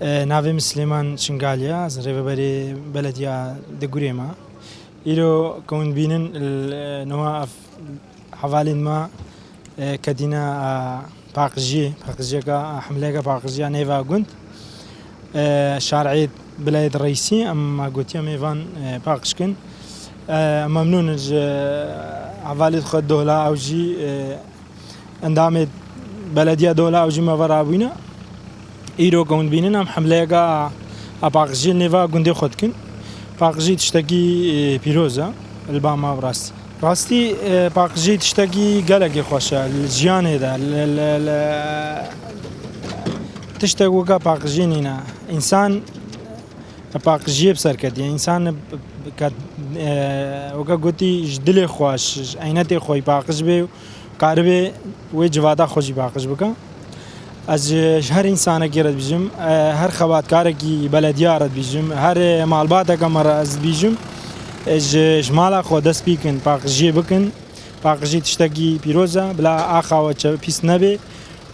ناویم سلیمان شنگالیا از ریوبری بلدیا دگوریما ایرو کون بینن نوا حوالین ما کدینا باقجی کا حمله کا باقجی نیوا گوند شارعی بلاد رئیسی اما گوتیا میوان باقشکن ممنون از حوالید خود دولا اوجی اندام بلدیا دولا اوجی مورابینا ایرو کون بینن ام حمله کا باقجی نیوا گوندی خود کن باقجی تشتکی پیروزا الباما براست راستی باقجی تشتکی گلگی خوشه الجیانه ده تشتك وكا باقجينينا انسان باقجي بسر كدي انسان كد وكا قوتي جدلي خواش عينتي خوي باقج بي قاربي وجوادا خوشي باقج بكا از هر انسان گرد بیجم هر خوات کارکی بلدیار بیجم هر مالبات کمر از بیجم جمالا خود دست بیکن باقجی بکن باقجی تشتگی پیروزه بلا آخا و پیس نبی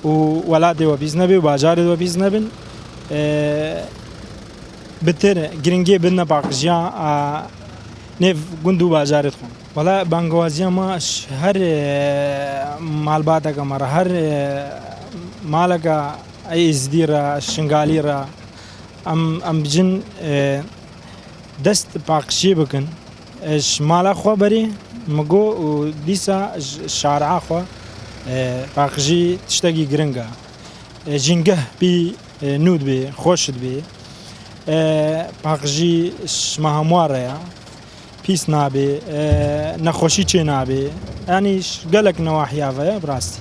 و ولادی و پیس نبی و باجاری و پیس نبین بتر گرینگی بدن باقجیا نف گندو باجارت خون ولا بانگوازی ما هر مالبات کمر هر مالك أي إزديرة شنغاليرة أم بجن دست باقشي بكن إيش مالا خو بري مجو ديسا شارع خو باقشي تشتكي جرينجا جنجه بي نود بي خوشد بي باقشي مهموارة يا بيس نابي نخوشي چه نابي يعني قالك نواحي فيا براستي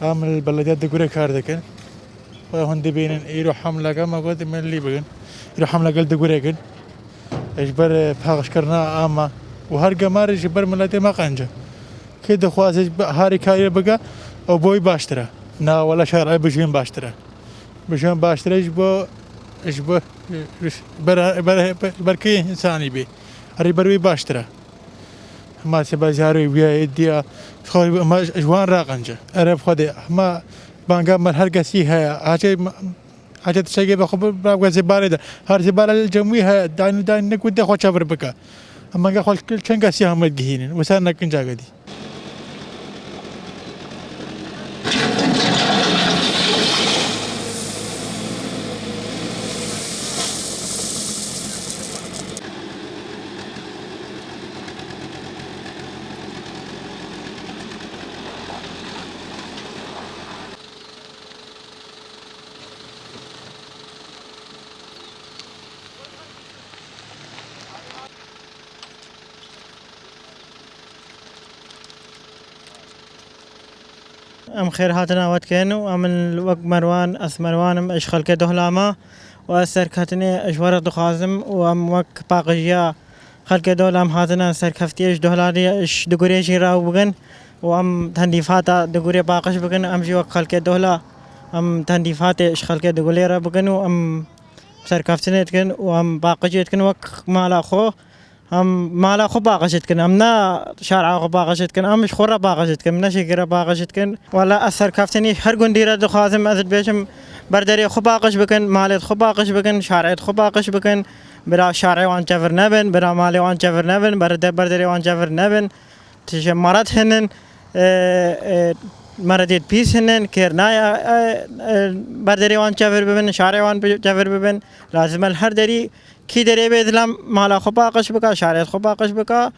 عامل البلديات دقوري كاردكن وهندي بين يروح حملة كما قلت من اللي بين يروح حملة قلت دقوري كن إجبر بحاش كرنا أما وهرجع مارج إجبر ملاتي ما قنجة كده خواص هاري كاير بقى أو بوي باشترا نا ولا شهر بجين باشترا إجبر بركي إنساني بي هري بروي باشترا ما سبازاري ويا إديا خوي ما جوان راقنجة أنا بخدي ما بانجا من هرقسي هيا حاجة تشجع بخبر بقى زبالة ده هر زبالة الجموية داين نقود ده خوش أبر بقى أما جا خال كل شن قاسي هم الجهين وسان نكن جاقدي أم خير هاتنا واتكين وأمن وق مروان أس مروانم إيش خلك دهلاما وأسر كاتني إيش ورد خازم وأم وق باقجيا خلك دهلام هاتنا سر كفتيش دهلادي إيش دقوري شيراو بغن وأم تنديفاتا دقوري باقش بغن أم جي وق خلك دهلا أم تنديفاتي إيش خلك دقوليرا بغن وأم سر كفتني تكن وأم باقجي تكن وق مالا خو أم مالا خو باقشت كن أمنا شارع خو باقشت كن أمش خورا باقشت كن منا شجرة باقشت كن ولا أثر كافتني هرقون ديرة دخازم أزد بيشم بردري خو باقش بكن مالت خو باقش بكن شارعت خو باقش بكن برا شارع وان جفر نبن برا مالي وان جفر نبن بردري وان جفر نبن تشمرت هنن مرديت بيس هنن كيرنايا بردري وان جفر ببن شارع وان جفر ببن لازم الهر دري کی دری بیدلم مالا خوب آقاش بکا شارعت خوب آقاش بکا